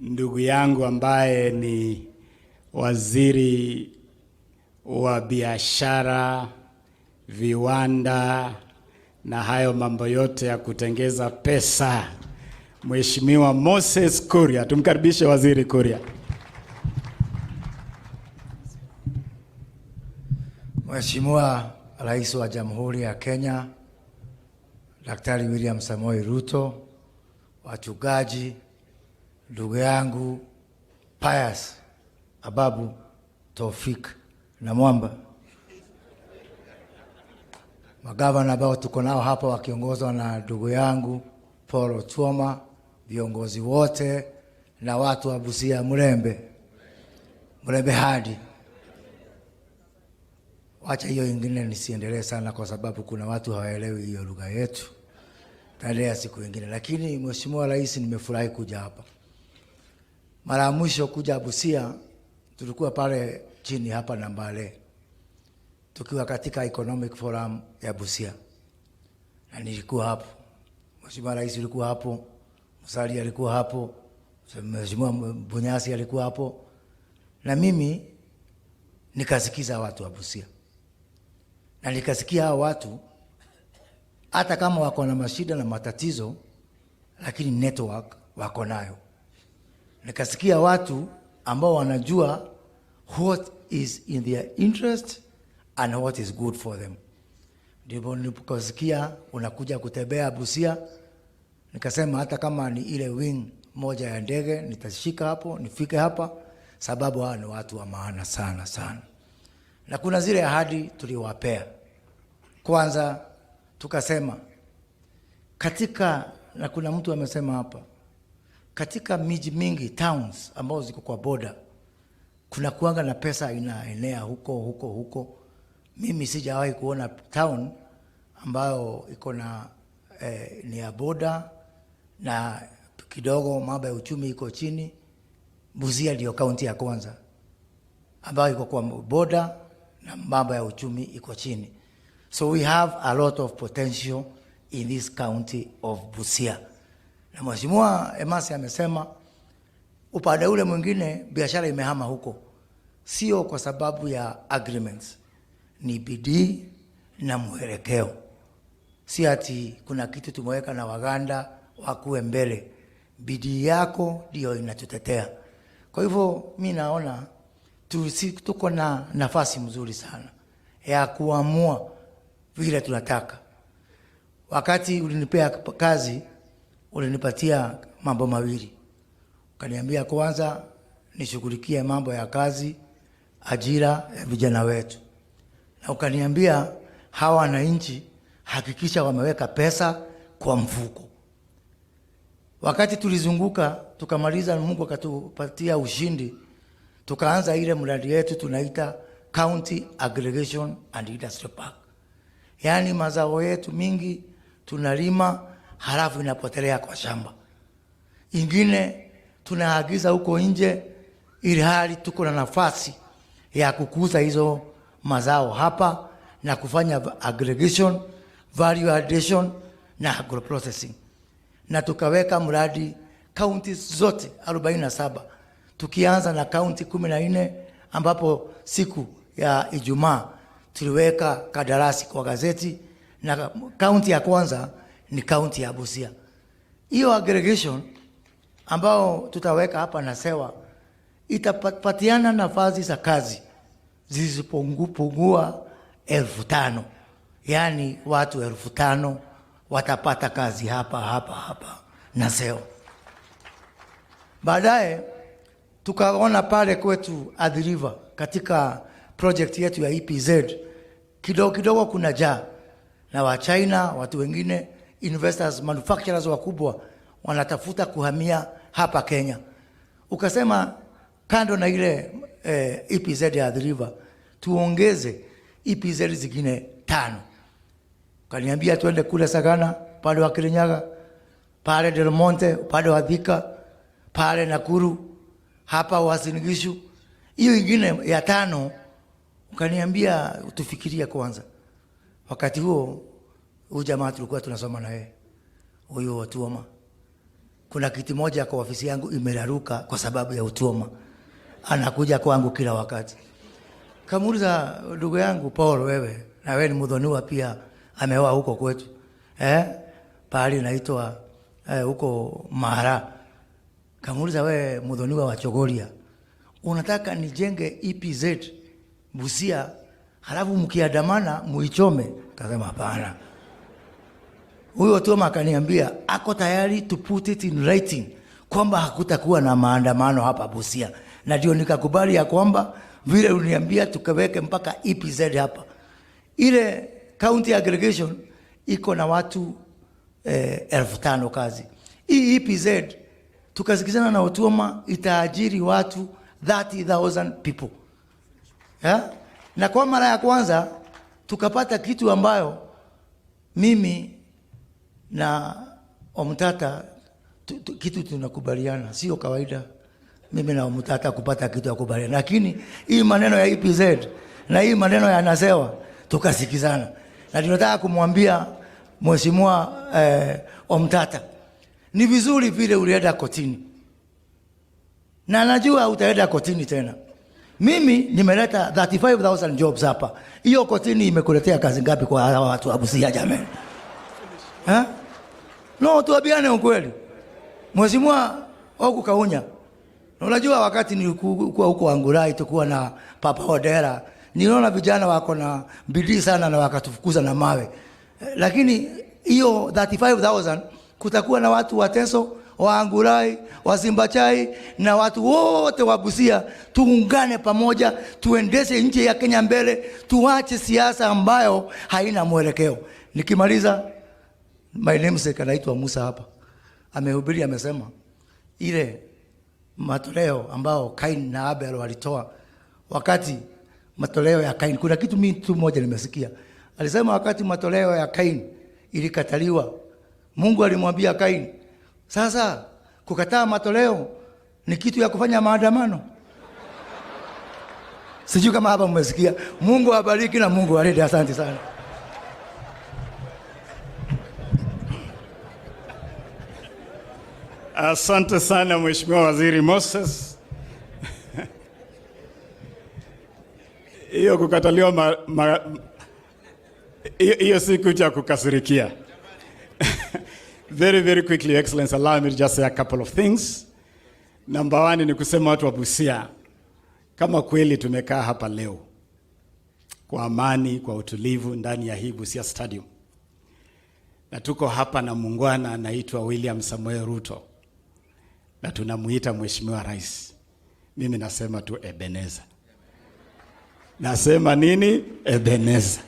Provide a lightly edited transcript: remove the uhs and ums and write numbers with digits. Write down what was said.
ndugu yangu ambaye ni waziri wa biashara, viwanda na hayo mambo yote ya kutengeza pesa, Mheshimiwa Moses Kuria. Tumkaribishe Waziri Kuria. Mheshimiwa Rais wa Jamhuri ya Kenya, Daktari William Samoei Ruto, wachungaji, ndugu yangu Pius Ababu Tofik na Mwamba, magavana ambao tuko nao hapa wakiongozwa na ndugu yangu Paul Otuoma, viongozi wote na watu wa Busia, Mrembe hadi. Wacha hiyo ingine nisiendelee sana kwa sababu kuna watu hawaelewi hiyo lugha yetu. Taendelea siku nyingine. Lakini Mheshimiwa Rais, nimefurahi kuja hapa. Mara ya mwisho kuja Busia tulikuwa pale chini hapa Nambale, tukiwa katika Economic Forum ya Busia. Na nilikuwa hapo. Mheshimiwa Rais alikuwa hapo, Musalia alikuwa hapo, Mheshimiwa Bunyasi alikuwa hapo. Na mimi nikasikiza watu wa Busia. Na nikasikia hao watu hata kama wako na mashida na matatizo, lakini network wako nayo. Nikasikia watu ambao wanajua what is in their interest and what is good for them. Ndipo nilipokasikia unakuja kutembea Busia, nikasema hata kama ni ile wing moja ya ndege nitashika hapo nifike hapa, sababu hao ni watu wa maana sana sana. Na kuna zile ahadi tuliwapea. Kwanza tukasema na kuna mtu amesema hapa, katika miji mingi towns ambao ziko kwa border kuna kuanga na pesa inaenea huko. Mimi sijawahi kuona town ambayo iko na ni ya border na kidogo mambo ya uchumi iko chini. Busia ndio kaunti ya kwanza ambayo iko kwa border na mambo ya uchumi iko chini. So we have a lot of potential in this county of Busia. Na Mheshimiwa Emasi amesema upande ule mwingine biashara imehama huko. Sio kwa sababu ya agreements. Ni bidii na mwelekeo. Si ati kuna kitu tumeweka na Waganda wakuwe mbele. Bidii yako ndio inatutetea. Kwa hivyo mimi naona tuko na nafasi mzuri sana ya kuamua vile tunataka. Wakati ulinipea kazi, ulinipatia mambo mawili. Ukaniambia kwanza nishughulikie mambo ya kazi, ajira ya vijana wetu. Na ukaniambia hawa wananchi hakikisha wameweka pesa kwa mfuko. Wakati tulizunguka tukamaliza, Mungu akatupatia ushindi, tukaanza ile mradi yetu tunaita County Aggregation and Industry Park. Yaani mazao yetu mingi tunalima halafu inapotelea kwa shamba. Ingine tunaagiza huko nje, ili hali tuko na nafasi ya kukuza hizo mazao hapa na kufanya aggregation, value addition na agroprocessing. Na tukaweka mradi counties zote 47. Tukianza na county 14 ambapo siku ya Ijumaa tuliweka kadarasi kwa gazeti, na county ya kwanza ni county ya Busia. Hiyo aggregation ambao tutaweka hapa na sewa itapatiana nafasi za kazi zisipungua 5,000. Yaani watu 5,000 watapata kazi hapa na sewa. Baadaye tukaona pale kwetu Athi River katika project yetu ya EPZ kidogo kuna jaa na wa China, watu wengine, investors, manufacturers wakubwa wanatafuta kuhamia hapa Kenya. Ukasema kando na ile EPZ ya Athi River tuongeze EPZ zingine 5. Ukaniambia tuende kule Sagana, pale wa Kirinyaga, pale Del Monte, pale wa Thika, pale Nakuru, hapa Uasin Gishu. Hiyo ingine ya 5 ukaniambia tufikirie kwanza. Wakati huo huyu jamaa tulikuwa tunasoma na yeye, huyo Otuoma. kuna kiti moja kwa ofisi yangu imeraruka kwa sababu ya Utuoma. Anakuja kwangu kila wakati. Kamuuliza, ndugu yangu Paul, wewe na wewe ni mudhoniwa pia, ameoa huko kwetu. Pahali naitwa huko Mara. Kamuuliza, wewe mudhoniwa wa Chogoria, unataka nijenge EPZ Busia halafu mkiandamana muichome? Kasema hapana. Huyo Toma akaniambia ako tayari to put it in writing kwamba hakutakuwa na maandamano hapa Busia, na ndio nikakubali ya kwamba vile uniambia tukaweke mpaka EPZ hapa. Ile county aggregation iko na watu 5,000 kazi. Hii EPZ tukasikizana na Otuoma itaajiri watu 30,000 people. Na kwa mara ya kwanza tukapata kitu ambayo mimi na Omtata kitu tunakubaliana, sio kawaida mimi na Omtata kupata kitu ya kubaliana, lakini hii maneno ya EPZ na hii maneno ya nasewa tukasikizana, na tunataka kumwambia Mheshimiwa Omtata, ni vizuri vile ulienda kotini, na najua utaenda kotini tena. Mimi nimeleta 35,000 jobs hapa. Hiyo kotini imekuletea kazi ngapi kwa hawa watu wa Busia jamani? No, tuabiane ukweli. Mheshimiwa Ogu Kaunya, unajua wakati nilikuwa huko Angurai tukuwa na Papa Odera, niliona vijana wako na bidii sana na wakatufukuza na mawe. Lakini hiyo 35,000 kutakuwa na watu wa Teso, wa Angurai, wa Simbachai na watu wote wa Busia, tuungane pamoja, tuendeshe nchi ya Kenya mbele, tuache siasa ambayo haina mwelekeo. Nikimaliza, my namesake anaitwa Musa hapa, amehubiri, amesema ile matoleo ambao Kain na Abel walitoa, wakati matoleo ya Kain, kuna kitu mimi tu moja nimesikia. Alisema wakati matoleo ya Kain ilikataliwa, Mungu alimwambia Kain, sasa kukataa matoleo ni kitu ya kufanya maandamano. Sijui kama hapa mmesikia. Mungu abariki na Mungu alinde. Asante sana. Asante sana Mheshimiwa Waziri Moses. Hiyo kukataliwa hiyo si kitu ya kukasirikia. Very quickly, Excellency, allow me to just say a couple of things. Number one ni kusema watu wa Busia, kama kweli tumekaa hapa leo kwa amani, kwa utulivu ndani ya hii Busia Stadium, na tuko hapa na muungwana anaitwa William Samuel Ruto, na tunamuita Mheshimiwa Rais, mimi nasema tu Ebeneza. Nasema nini? Ebeneza.